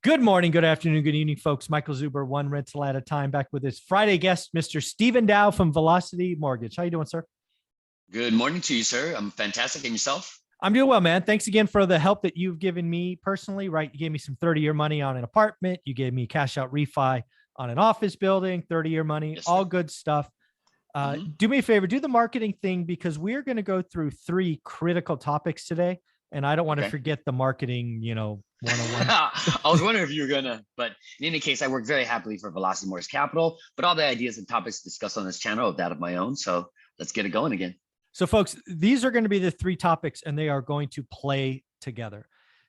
Good morning, good afternoon, good evening, folks. Michael Zuber, one rental at a time, back with his Friday guest, Mr. Stephen Dow from Velocity Mortgage. How you doing, sir? Good morning to you, sir. I'm fantastic. And yourself? I'm doing well, man. Thanks again for the help that you've given me personally, right? You gave me some 30-year money on an apartment. You gave me cash out refi on an office building, 30-year money, Yes, all sir. good stuff. hmm Do me a favor, do the marketing thing because we're going to go through three critical topics today. And I don't want to Okay. forget the marketing, 101. I was wondering if you were gonna, but in any case, I work very happily for Velocity Mortgage Capital. But all the ideas and topics discussed on this channel are that of my own. So let's get it going again. So, folks, these are going to be the three topics, and they are going to play together.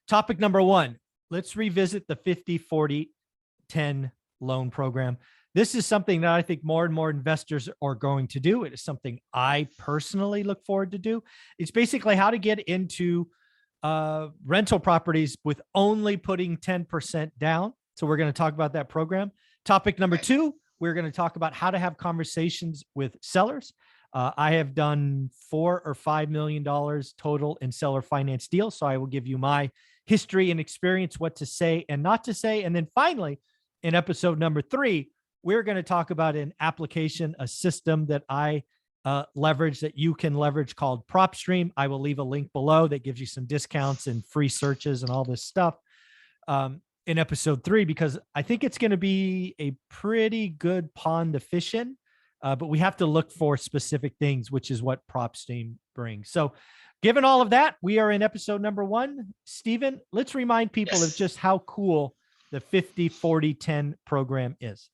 Topic number one, let's revisit the 50-40-10 loan program. This is something that I think more and more investors are going to do. It is something I personally look forward to do. It's basically how to get into rental properties with only putting 10% down. So we're going to talk about that program. Topic number Right. two, we're going to talk about how to have conversations with sellers. I have done $4 or $5 million total in seller finance deals. So I will give you my history and experience, what to say and not to say. And then finally, in episode number three, we're going to talk about an application, a system that I leverage that you can leverage called PropStream. I will leave a link below that gives you some discounts and free searches and all this stuff in episode three, because I think it's going to be a pretty good pond to fish in. But we have to look for specific things, which is what PropStream brings. So given all of that, we are in episode number one. Stephen, let's remind people of Yes. just how cool the 50-40-10 program is.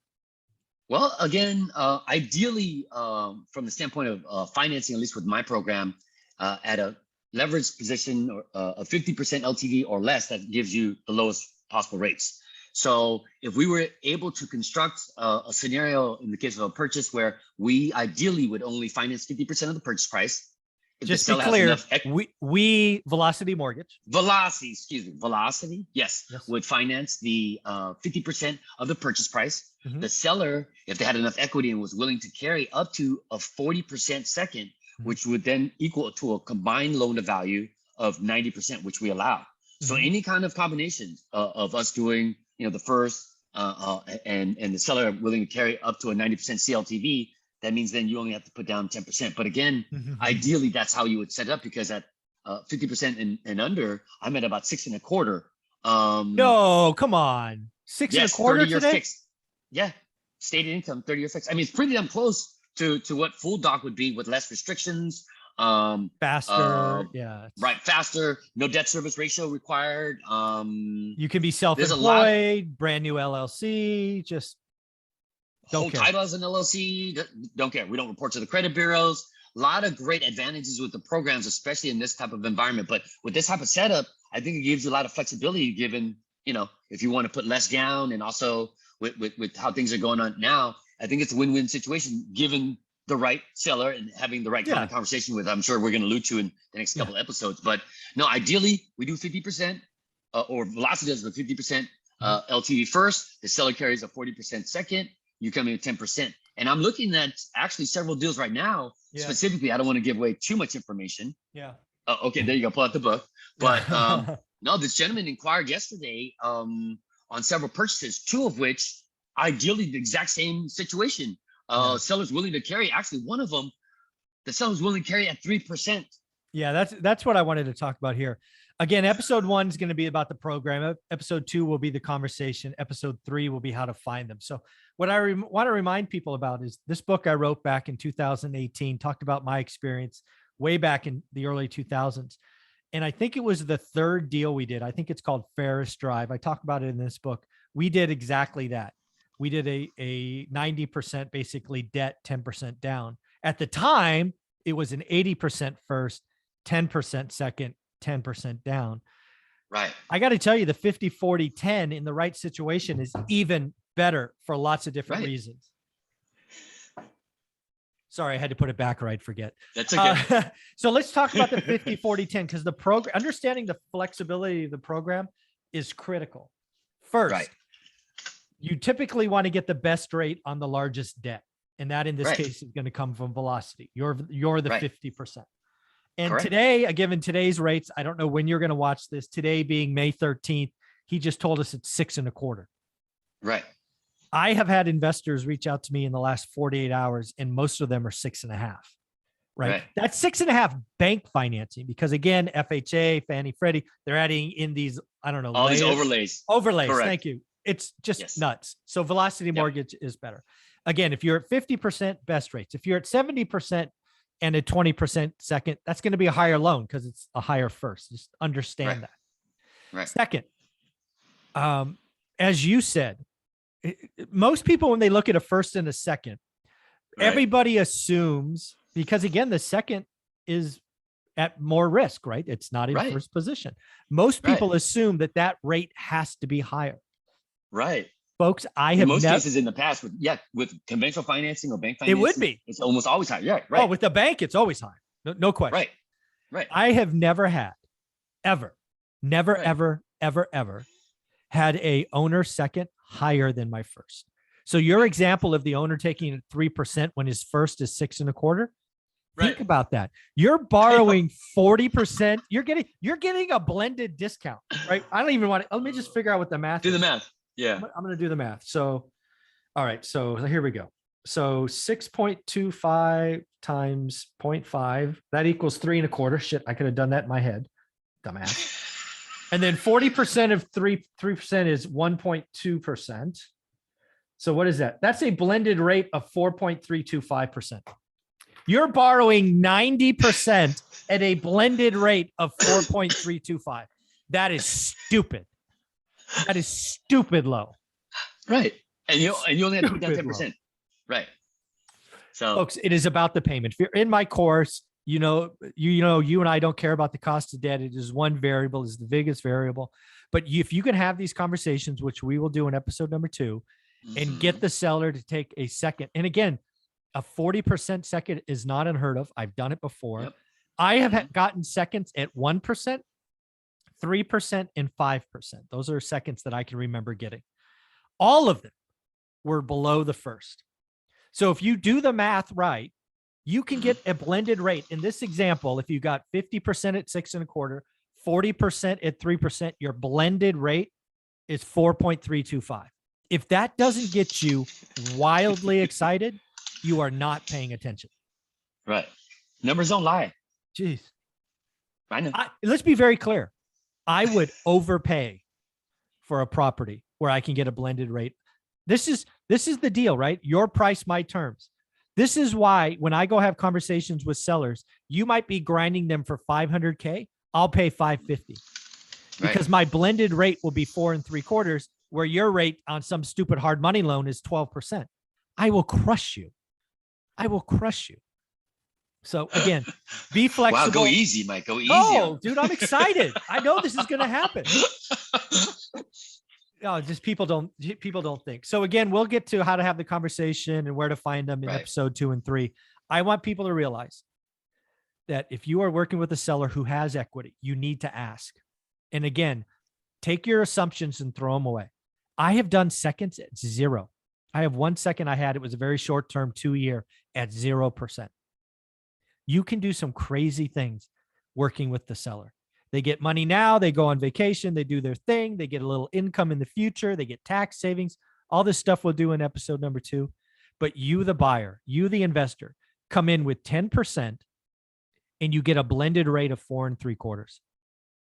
Well, again, ideally, from the standpoint of financing, at least with my program, at a leveraged position or a 50% LTV or less, that gives you the lowest possible rates. So if we were able to construct a scenario in the case of a purchase where we ideally would only finance 50% of the purchase price, if Just the to be seller has clear, enough we Velocity Mortgage. Velocity, yes, Yes. would finance the 50% of the purchase price. Mhm. The seller, if they had enough equity and was willing to carry up to a 40% second, which would then equal to a combined loan to value of 90%, which we allow. So Mhm. any kind of combination of us doing, the first and the seller willing to carry up to a 90% CLTV, that means then you only have to put down 10%. But again, ideally, that's how you would set it up, because at 50% and under, I'm at about 6.25. No, come on. Six and a Yes, quarter 30-year today? fixed. Yeah, stated income, 30-year fixed. I mean, it's pretty damn close to what full doc would be with less restrictions. Faster. Yeah. Right, faster, no debt service ratio required. You can be There's a lot. self-employed, brand new LLC, just don't Whole care. title as an LLC, don't care. We don't report to the credit bureaus. A lot of great advantages with the programs, especially in this type of environment. But with this type of setup, I think it gives you a lot of flexibility, given, if you want to put less down, and also with how things are going on now, I think it's a win-win situation, given the right seller and having the right kind of conversation with, I'm sure we're going to allude to in the next couple of episodes. But no, ideally we do 50%, or Velocity does the 50% LTV first. The seller carries a 40% second. You come in at 10%. And I'm looking at actually several deals right now. Specifically, I don't want to give away too much information. Yeah. Okay, there you go. Pull out the book. But no, this gentleman inquired yesterday on several purchases, two of which ideally the exact same situation. Seller's willing to carry. Actually, one of them, the seller's willing to carry at 3%. Yeah, that's what I wanted to talk about here. Again, episode one is going to be about the program. Episode two will be the conversation. Episode three will be how to find them. So what I want to remind people about is this book I wrote back in 2018, talked about my experience way back in the early 2000s. And I think it was the third deal we did. I think it's called Ferris Drive. I talk about it in this book. We did exactly that. We did a 90% basically debt, 10% down. At the time, it was an 80% first, 10% second, 10% down. Right. I got to tell you, the 50-40-10 in the right situation is even better for lots of different reasons. Sorry, I had to put it back or I'd forget. That's okay. So let's talk about the 50-40-10, because the program, understanding the flexibility of the program is critical. First, you typically want to get the best rate on the largest debt. And that in this case is going to come from Velocity. You're the 50%. And today, given today's rates, I don't know when you're going to watch this, today being May 13th, He just told us it's 6.25. Right. I have had investors reach out to me in the last 48 hours, and most of them are 6.5. Right. That's 6.5 bank financing, because again, FHA, Fannie, Freddie, they're adding in these, I don't know, all these overlays. Correct. Thank you. It's just nuts. So Velocity Mortgage is better. Again, if you're at 50% best rates, if you're at 70% and a 20% second, that's going to be a higher loan because it's a higher first. Just understand that. Right. Second, as you said, most people, when they look at a first and a second, everybody assumes, because again, the second is at more risk, right? It's not in first position. Most people assume that that rate has to be higher. Right. Folks, I have in most cases in the past with conventional financing or bank financing, it would be. It's almost always high. Yeah, right. Oh, with the bank, it's always high. No question. Right. I have never had, ever had a owner second higher than my first. So your example of the owner taking 3% when his first is 6.25. Think about that. You're borrowing 40%. You're getting a blended discount, right? I don't even want to. Let me just figure out what the math is. Do the math. Yeah. I'm going to do the math. So, all right. So here we go. So 6.25 times 0.5, that equals 3.25. Shit, I could have done that in my head. Dumbass. And then 40% of 3% is 1.2%. So what is that? That's a blended rate of 4.325%. You're borrowing 90% at a blended rate of 4.325. That is stupid. That is stupid low. Right. And you only have to put down 10%. Right. So folks, it is about the payment. If you're in my course, you and I don't care about the cost of debt. It is one variable, is the biggest variable. But if you can have these conversations, which we will do in episode number 2, and get the seller to take a second. And again, a 40% second is not unheard of. I've done it before. Yep. I have gotten seconds at 1%, 3%, and 5%. Those are seconds that I can remember getting. All of them were below the first. So if you do the math right, you can get a blended rate. In this example, if you got 50% at 6.25, 40% at 3%, your blended rate is 4.325. If that doesn't get you wildly excited, you are not paying attention. Right. Numbers don't lie. Jeez. I know. Let's be very clear. I would overpay for a property where I can get a blended rate. This is the deal, right? Your price, my terms. This is why when I go have conversations with sellers, you might be grinding them for $500K. I'll pay $550 because my blended rate will be 4.75, where your rate on some stupid hard money loan is 12%. I will crush you. I will crush you. So again, be flexible. Wow, go easy, Mike. Go easy. Oh, dude, I'm excited. I know this is going to happen. Oh, just people don't think. So again, we'll get to how to have the conversation and where to find them in episode 2 and 3. I want people to realize that if you are working with a seller who has equity, you need to ask. And again, take your assumptions and throw them away. I have done seconds at 0. I have one second I had. It was a very short term, 2-year at 0%. You can do some crazy things working with the seller. They get money now, they go on vacation, they do their thing, they get a little income in the future, they get tax savings, all this stuff we'll do in episode number 2. But you, the buyer, you, the investor, come in with 10% and you get a blended rate of 4.75.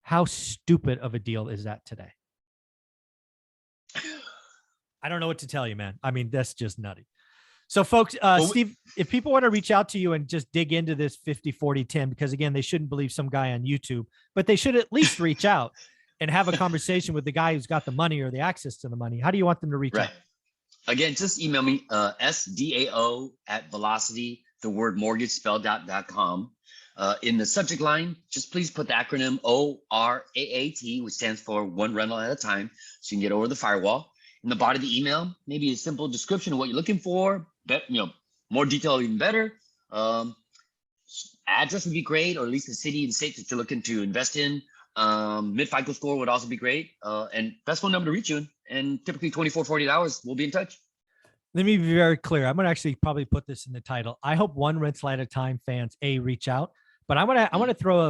How stupid of a deal is that today? I don't know what to tell you, man. I mean, that's just nutty. So folks, Steve, if people want to reach out to you and just dig into this 50, 40, 10, because again, they shouldn't believe some guy on YouTube, but they should at least reach out and have a conversation with the guy who's got the money or the access to the money. How do you want them to reach out? Again, just email me, SDAO@velocity, the word mortgage spelled out.com. In the subject line, just please put the acronym ORAAT, which stands for one rental at a time, so you can get over the firewall. In the body of the email, maybe a simple description of what you're looking for, but more detail even better. Address would be great, or at least the city and state that you're looking to invest in. Mid-FICO score would also be great. And best phone number to reach you in. And typically 24, 48 hours, we'll be in touch. Let me be very clear. I'm going to actually probably put this in the title. I hope One Rental at a Time fans, reach out. But I'm going to throw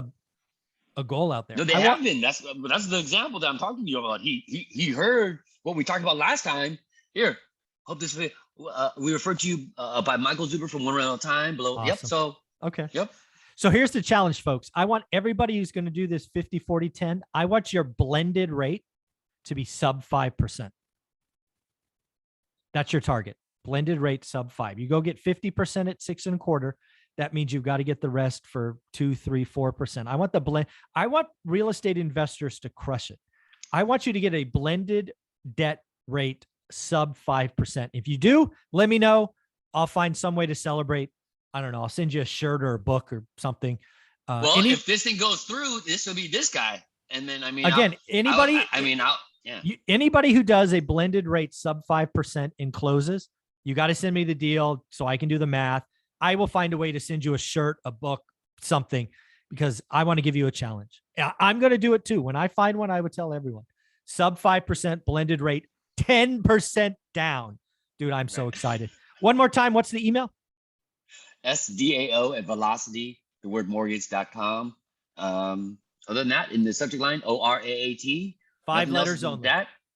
a goal out there. No, they have been. That's the example that I'm talking to you about. He heard what we talked about last time. Here, hope this we referred to you by Michael Zuber from One Run at a Time below. Awesome. Yep. So okay. Yep. So here's the challenge, folks. I want everybody who's going to do this 50, 40, 10. I want your blended rate to be sub 5%. That's your target. Blended rate sub 5. You go get 50% at 6.25. That means you've got to get the rest for 2, 3, 4%. I want the blend. I want real estate investors to crush it. I want you to get a blended debt rate sub 5%. If you do, let me know. I'll find some way to celebrate. I don't know. I'll send you a shirt or a book or something. Well, if this thing goes through, this will be this guy. And then, I mean, again, anybody, anybody who does a blended rate sub 5% in closes, you got to send me the deal so I can do the math. I will find a way to send you a shirt, a book, something, because I want to give you a challenge. I'm going to do it too. When I find one, I would tell everyone sub 5% blended rate, 10% down. Dude, I'm so excited. One more time. What's the email? SDAO@velocity, the word mortgage.com. Other than that, in the subject line, ORAAT. 5 letters only.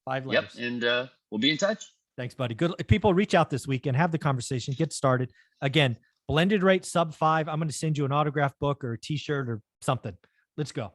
5 letters. Yep. And we'll be in touch. Thanks, buddy. Good. People, reach out this weekend, have the conversation, get started. Again, blended rate sub 5. I'm going to send you an autograph book or a t-shirt or something. Let's go.